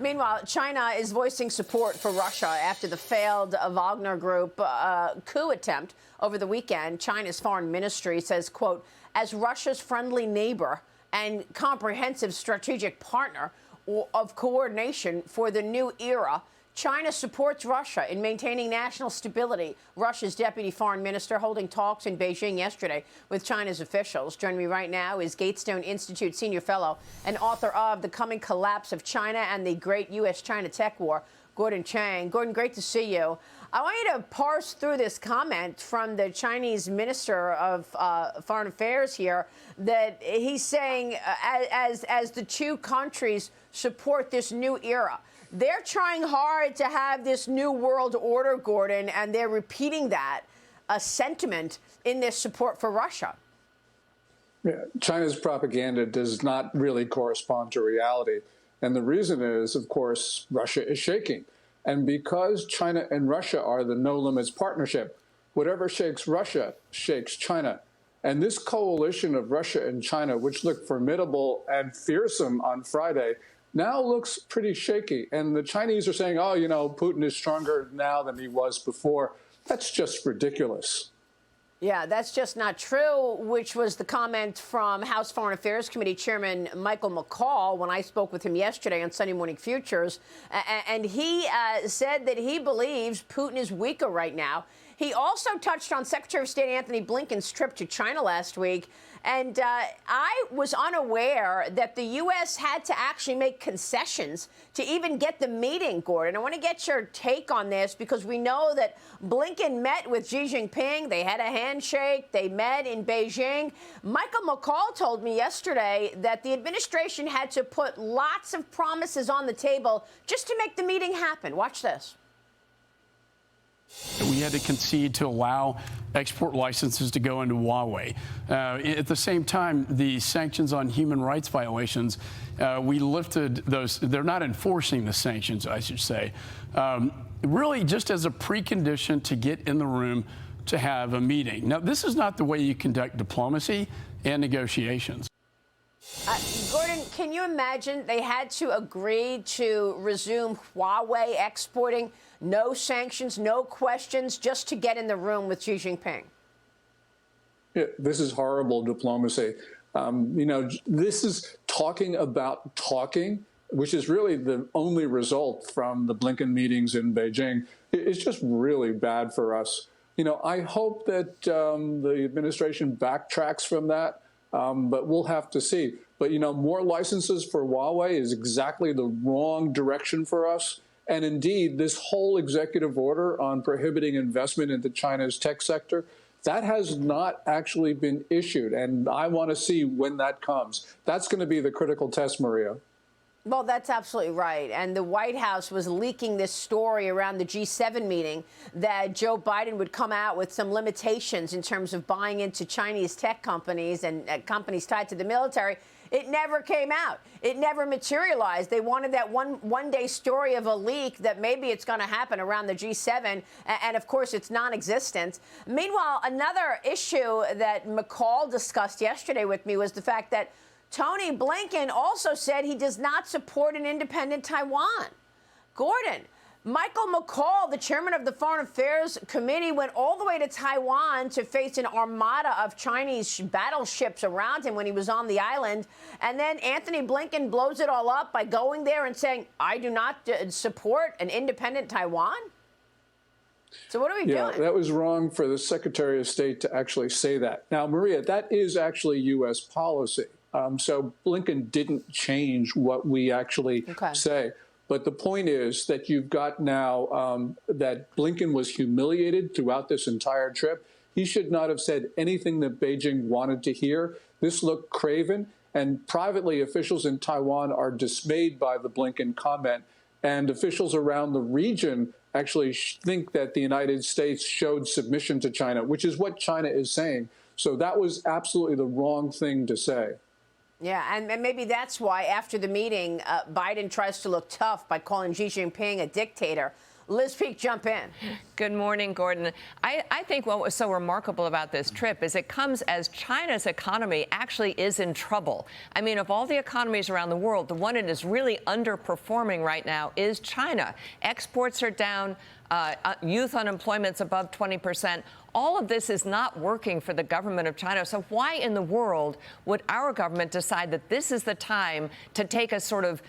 Meanwhile, China is voicing support for Russia after the failed Wagner Group coup attempt over the weekend. China's foreign ministry says, quote, as Russia's friendly neighbor and comprehensive strategic partner of coordination for the new era, China supports Russia in maintaining national stability. Russia's deputy foreign minister holding talks in Beijing yesterday with China's officials. Joining me right now is Gatestone Institute senior fellow and author of The Coming Collapse of China and the Great U.S.-China Tech War, Gordon Chang. Gordon, great to see you. I want you to parse through this comment from the Chinese Minister of Foreign Affairs here that he's saying as the two countries support this new era. They're trying hard to have this new world order, Gordon, and they're repeating that sentiment in their support for Russia. Yeah, China's propaganda does not really correspond to reality. And the reason is, of course, Russia is shaking. And because China and Russia are the no limits partnership, whatever shakes Russia shakes China. And this coalition of Russia and China, which looked formidable and fearsome on Friday, now looks pretty shaky. And the Chinese are saying, oh, you know, Putin is stronger now than he was before. That's just ridiculous. Yeah, that's just not true, which was the comment from House Foreign Affairs Committee Chairman Michael McCaul when I spoke with him yesterday on Sunday Morning Futures. And he said that he believes Putin is weaker right now. He also touched on Secretary of State Antony Blinken's trip to China last week. And I was unaware that the U.S. had to actually make concessions to even get the meeting, Gordon. I want to get your take on this because we know that Blinken met with Xi Jinping. They had a handshake. They met in Beijing. Michael McCaul told me yesterday that the administration had to put lots of promises on the table just to make the meeting happen. Watch this. We had to concede to allow export licenses to go into Huawei. At the same time, the sanctions on human rights violations, we lifted those. They're not enforcing the sanctions, I should say, really just as a precondition to get in the room to have a meeting. Now, this is not the way you conduct diplomacy and negotiations. Gordon, can you imagine they had to agree to resume Huawei exporting? No sanctions, no questions, just to get in the room with Xi Jinping. Yeah, this is horrible diplomacy. You know, this is talking about talking, which is really the only result from the Blinken meetings in Beijing. It's just really bad for us. You know, I hope that the administration backtracks from that, but we'll have to see. But, you know, more licenses for Huawei is exactly the wrong direction for us. And indeed, this whole executive order on prohibiting investment into China's tech sector, that has not actually been issued. And I want to see when that comes. That's going to be the critical test, Maria. Well, that's absolutely right. And the White House was leaking this story around the G7 meeting that Joe Biden would come out with some limitations in terms of buying into Chinese tech companies and companies tied to the military. It never came out. It never materialized. They wanted that one-day story of a leak that maybe it's going to happen around the G7, and of course it's non-existent. Meanwhile, another issue that McCaul discussed yesterday with me was the fact that Tony Blinken also said he does not support an independent Taiwan. Gordon, Michael McCaul, the chairman of the Foreign Affairs Committee, went all the way to Taiwan to face an armada of Chinese battleships around him when he was on the island. And then Antony Blinken blows it all up by going there and saying, I do not support an independent Taiwan. So what are we doing? Yeah, that was wrong for the Secretary of State to actually say that. Now, Maria, that is actually U.S. policy. So Blinken didn't change what we actually say. But the point is that you've got now that Blinken was humiliated throughout this entire trip. He should not have said anything that Beijing wanted to hear. This looked craven. And privately, officials in Taiwan are dismayed by the Blinken comment. And officials around the region actually think that the United States showed submission to China, which is what China is saying. So that was absolutely the wrong thing to say. Yeah, and maybe that's why after the meeting, Biden tries to look tough by calling Xi Jinping a dictator. Liz Peek, jump in. Good morning, Gordon. I think what was so remarkable about this trip is it comes as China's economy actually is in trouble. I mean, of all the economies around the world, the one that is really underperforming right now is China. Exports are down. Youth unemployment's above 20%. All of this is not working for the government of China. So why in the world would our government decide that this is the time to take a sort of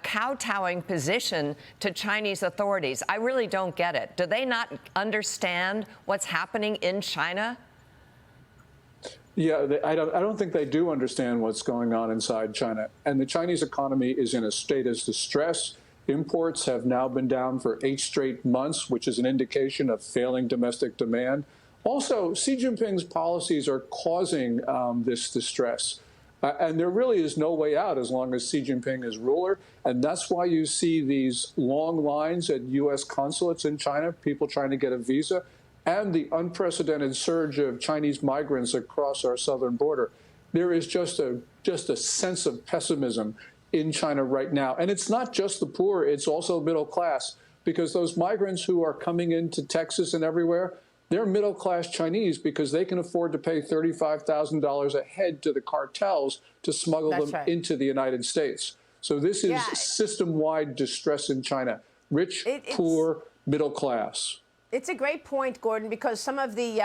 kowtowing position to Chinese authorities? I really don't get it. Do they not understand what's happening in China? Yeah, I don't think they do understand what's going on inside China. And the Chinese economy is in a state of distress. Imports have now been down for 8 straight months, which is an indication of failing domestic demand. Also, Xi Jinping's policies are causing this distress. And there really is no way out as long as Xi Jinping is ruler. And that's why you see these long lines at U.S. consulates in China, people trying to get a visa, and the unprecedented surge of Chinese migrants across our southern border. There is just a sense of pessimism in China right now. And it's not just the poor, it's also middle class, because those migrants who are coming into Texas and everywhere, they're middle class Chinese because they can afford to pay $35,000 a head to the cartels to smuggle them into the United States. So this is system-wide distress in China. Rich, poor, middle class. It's a great point, Gordon, because some of the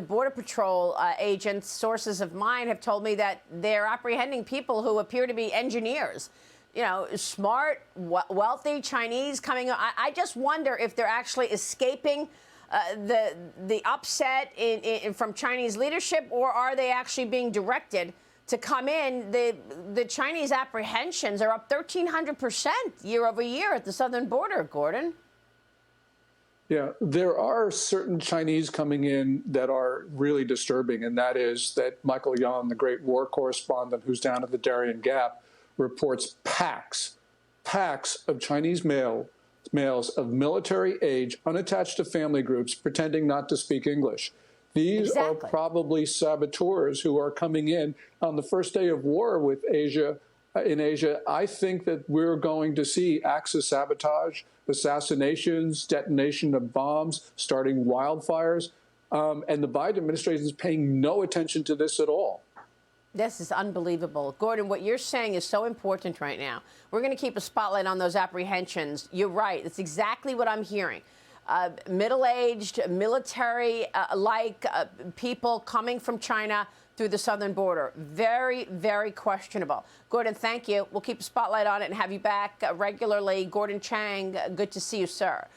Border Patrol agents, sources of mine, have told me that they're apprehending people who appear to be engineers. You know, smart, wealthy Chinese coming. I just wonder if they're actually escaping the upset from Chinese leadership, or are they actually being directed to come in? The Chinese apprehensions are up 1,300% year over year at the southern border, Gordon. Yeah, there are certain Chinese coming in that are really disturbing, and that is that Michael Young, the great war correspondent who's down at the Darien Gap, reports packs of Chinese males of military age, unattached to family groups, pretending not to speak English. These are probably saboteurs who are coming in on the first day of war with Asia. In Asia, I think that we're going to see acts of sabotage, assassinations, detonation of bombs, starting wildfires. And the Biden administration is paying no attention to this at all. This is unbelievable. Gordon, what you're saying is so important right now. We're going to keep a spotlight on those apprehensions. You're right. It's exactly what I'm hearing. Middle-aged, military-like people coming from China through the southern border. Very, very questionable. Gordon, thank you. We'll keep a spotlight on it and have you back regularly. Gordon Chang, good to see you, sir.